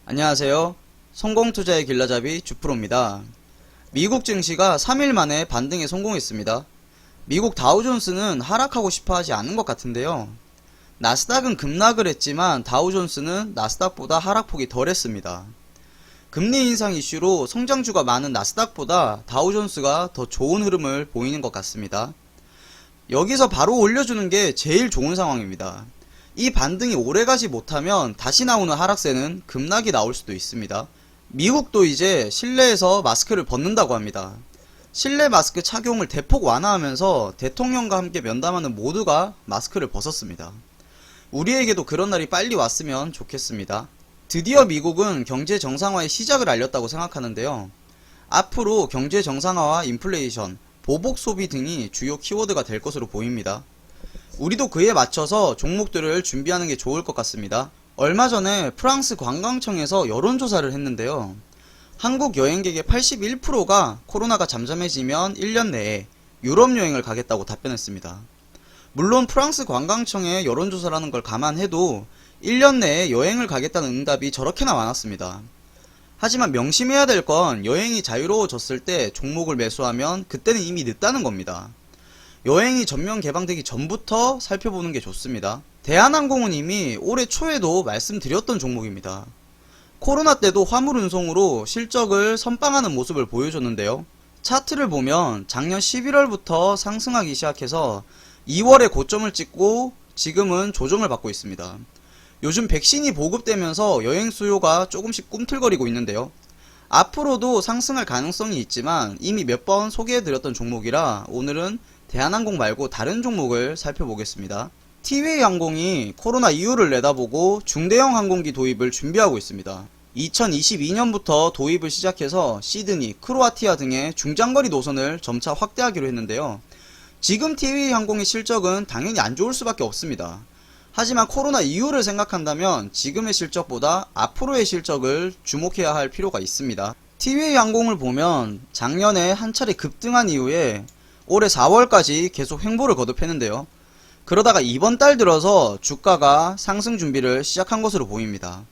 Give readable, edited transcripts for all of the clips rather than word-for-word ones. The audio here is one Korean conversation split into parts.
안녕하세요. 성공투자의 길라잡이 주프로입니다. 미국 증시가 3일 만에 반등에 성공했습니다. 미국 다우존스는 하락하고 싶어 하지 않은 것 같은데요. 나스닥은 급락을 했지만 다우존스는 나스닥보다 하락폭이 덜했습니다. 금리 인상 이슈로 성장주가 많은 나스닥보다 다우존스가 더 좋은 흐름을 보이는 것 같습니다. 여기서 바로 올려주는 게 제일 좋은 상황입니다. 이 반등이 오래가지 못하면 다시 나오는 하락세는 급락이 나올 수도 있습니다. 미국도 이제 실내에서 마스크를 벗는다고 합니다. 실내 마스크 착용을 대폭 완화하면서 대통령과 함께 면담하는 모두가 마스크를 벗었습니다. 우리에게도 그런 날이 빨리 왔으면 좋겠습니다. 드디어 미국은 경제 정상화의 시작을 알렸다고 생각하는데요. 앞으로 경제 정상화와 인플레이션, 보복 소비 등이 주요 키워드가 될 것으로 보입니다. 우리도 그에 맞춰서 종목들을 준비하는 게 좋을 것 같습니다. 얼마 전에 프랑스 관광청에서 여론조사를 했는데요. 한국 여행객의 81%가 코로나가 잠잠해지면 1년 내에 유럽 여행을 가겠다고 답변했습니다. 물론 프랑스 관광청의 여론조사라는 걸 감안해도 1년 내에 여행을 가겠다는 응답이 저렇게나 많았습니다. 하지만 명심해야 될 건 여행이 자유로워졌을 때 종목을 매수하면 그때는 이미 늦다는 겁니다. 여행이 전면 개방되기 전부터 살펴보는 게 좋습니다. 대한항공은 이미 올해 초에도 말씀드렸던 종목입니다. 코로나 때도 화물 운송으로 실적을 선빵하는 모습을 보여줬는데요. 차트를 보면 작년 11월부터 상승하기 시작해서 2월에 고점을 찍고 지금은 조정을 받고 있습니다. 요즘 백신이 보급되면서 여행 수요가 조금씩 꿈틀거리고 있는데요. 앞으로도 상승할 가능성이 있지만 이미 몇 번 소개해드렸던 종목이라 오늘은 대한항공 말고 다른 종목을 살펴보겠습니다. 티웨이 항공이 코로나 이후를 내다보고 중대형 항공기 도입을 준비하고 있습니다. 2022년부터 도입을 시작해서 시드니, 크로아티아 등의 중장거리 노선을 점차 확대하기로 했는데요. 지금 티웨이 항공의 실적은 당연히 안 좋을 수밖에 없습니다. 하지만 코로나 이후를 생각한다면 지금의 실적보다 앞으로의 실적을 주목해야 할 필요가 있습니다. 티웨이 항공을 보면 작년에 한 차례 급등한 이후에 올해 4월까지 계속 횡보를 거듭했는데요. 그러다가 이번 달 들어서 주가가 상승 준비를 시작한 것으로 보입니다.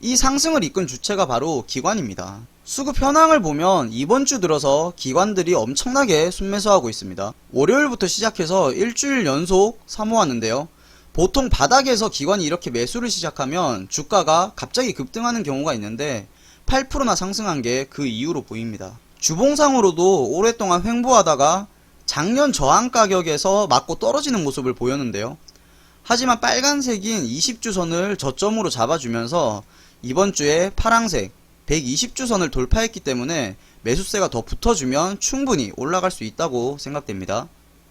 이 상승을 이끈 주체가 바로 기관입니다. 수급 현황을 보면 이번 주 들어서 기관들이 엄청나게 순매수하고 있습니다. 월요일부터 시작해서 일주일 연속 사모았는데요. 보통 바닥에서 기관이 이렇게 매수를 시작하면 주가가 갑자기 급등하는 경우가 있는데 8%나 상승한 게 그 이유로 보입니다. 주봉상으로도 오랫동안 횡보하다가 작년 저항 가격에서 맞고 떨어지는 모습을 보였는데요. 하지만 빨간색인 20주선을 저점으로 잡아주면서 이번 주에 파랑색 120주선을 돌파했기 때문에 매수세가 더 붙어주면 충분히 올라갈 수 있다고 생각됩니다.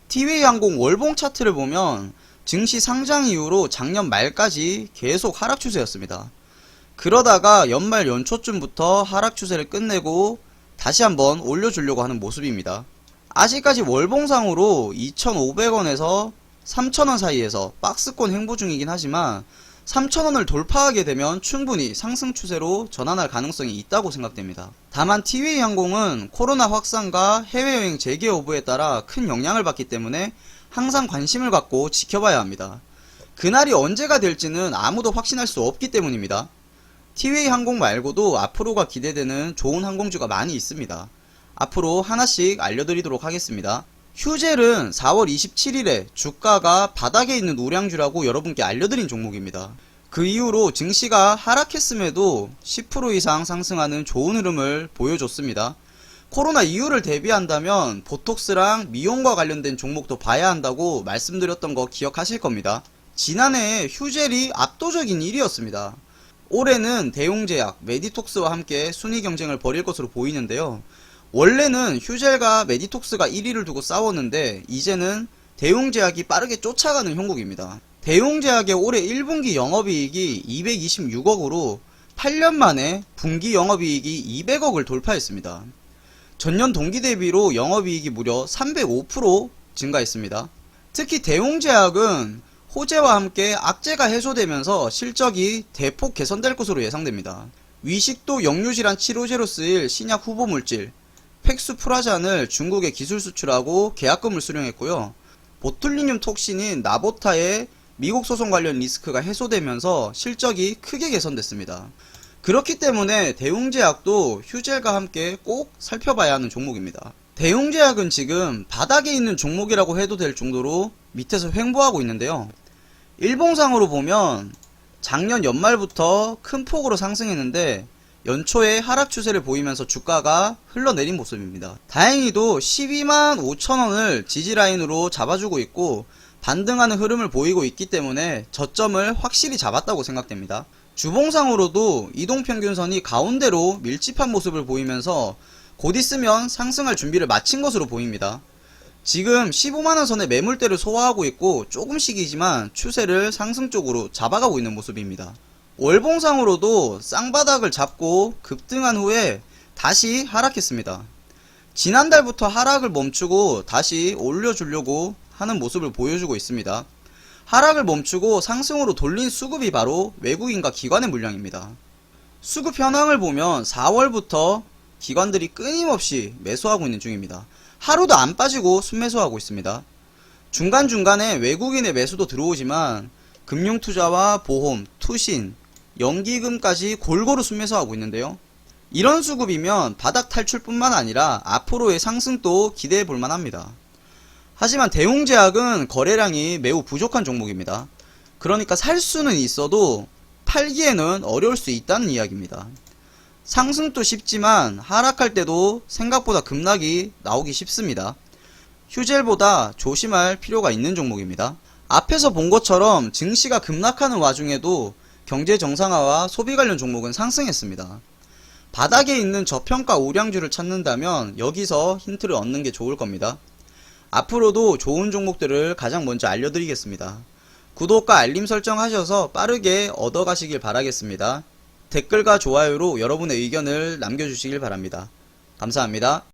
티웨이 항공 월봉 차트를 보면 증시 상장 이후로 작년 말까지 계속 하락 추세였습니다. 그러다가 연말 연초쯤부터 하락 추세를 끝내고 다시 한번 올려주려고 하는 모습입니다. 아직까지 월봉상으로 2,500원에서 3,000원 사이에서 박스권 횡보 중이긴 하지만 3,000원을 돌파하게 되면 충분히 상승 추세로 전환할 가능성이 있다고 생각됩니다. 다만 티웨이 항공은 코로나 확산과 해외여행 재개 여부에 따라 큰 영향을 받기 때문에 항상 관심을 갖고 지켜봐야 합니다. 그날이 언제가 될지는 아무도 확신할 수 없기 때문입니다. 티웨이 항공 말고도 앞으로가 기대되는 좋은 항공주가 많이 있습니다. 앞으로 하나씩 알려드리도록 하겠습니다. 휴젤은 4월 27일에 주가가 바닥에 있는 우량주라고 여러분께 알려드린 종목입니다. 그 이후로 증시가 하락했음에도 10% 이상 상승하는 좋은 흐름을 보여줬습니다. 코로나 이후를 대비한다면 보톡스랑 미용과 관련된 종목도 봐야 한다고 말씀드렸던 거 기억하실 겁니다. 지난해에 휴젤이 압도적인 1위였습니다. 올해는 대웅제약, 메디톡스와 함께 순위 경쟁을 벌일 것으로 보이는데요. 원래는 휴젤과 메디톡스가 1위를 두고 싸웠는데 이제는 대웅제약이 빠르게 쫓아가는 형국입니다. 대웅제약의 올해 1분기 영업이익이 226억으로 8년 만에 분기 영업이익이 200억을 돌파했습니다. 전년 동기 대비로 영업이익이 무려 305% 증가했습니다. 특히 대웅제약은 호재와 함께 악재가 해소되면서 실적이 대폭 개선될 것으로 예상됩니다. 위식도 역류질환 치료제로 쓰일 신약 후보물질 팩수프라잔을 중국에 기술 수출하고 계약금을 수령했고요. 보툴리늄 톡신인 나보타의 미국 소송 관련 리스크가 해소되면서 실적이 크게 개선됐습니다. 그렇기 때문에 대웅제약도 휴젤과 함께 꼭 살펴봐야 하는 종목입니다. 대웅제약은 지금 바닥에 있는 종목이라고 해도 될 정도로 밑에서 횡보하고 있는데요. 일봉상으로 보면 작년 연말부터 큰 폭으로 상승했는데 연초에 하락 추세를 보이면서 주가가 흘러내린 모습입니다. 다행히도 12만 5천원을 지지라인으로 잡아주고 있고 반등하는 흐름을 보이고 있기 때문에 저점을 확실히 잡았다고 생각됩니다. 주봉상으로도 이동평균선이 가운데로 밀집한 모습을 보이면서 곧 있으면 상승할 준비를 마친 것으로 보입니다. 지금 15만원 선의 매물대를 소화하고 있고 조금씩이지만 추세를 상승 쪽으로 잡아가고 있는 모습입니다. 월봉상으로도 쌍바닥을 잡고 급등한 후에 다시 하락했습니다. 지난달부터 하락을 멈추고 다시 올려주려고 하는 모습을 보여주고 있습니다. 하락을 멈추고 상승으로 돌린 수급이 바로 외국인과 기관의 물량입니다. 수급 현황을 보면 4월부터 기관들이 끊임없이 매수하고 있는 중입니다. 하루도 안 빠지고 순매수하고 있습니다. 중간중간에 외국인의 매수도 들어오지만 금융투자와 보험, 투신, 연기금까지 골고루 순매수하고 있는데요. 이런 수급이면 바닥 탈출뿐만 아니라 앞으로의 상승도 기대해 볼 만합니다. 하지만 대웅제약은 거래량이 매우 부족한 종목입니다. 그러니까 살 수는 있어도 팔기에는 어려울 수 있다는 이야기입니다. 상승도 쉽지만 하락할 때도 생각보다 급락이 나오기 쉽습니다. 휴젤보다 조심할 필요가 있는 종목입니다. 앞에서 본 것처럼 증시가 급락하는 와중에도 경제 정상화와 소비 관련 종목은 상승했습니다. 바닥에 있는 저평가 우량주를 찾는다면 여기서 힌트를 얻는 게 좋을 겁니다. 앞으로도 좋은 종목들을 가장 먼저 알려드리겠습니다. 구독과 알림 설정하셔서 빠르게 얻어가시길 바라겠습니다. 댓글과 좋아요로 여러분의 의견을 남겨주시길 바랍니다. 감사합니다.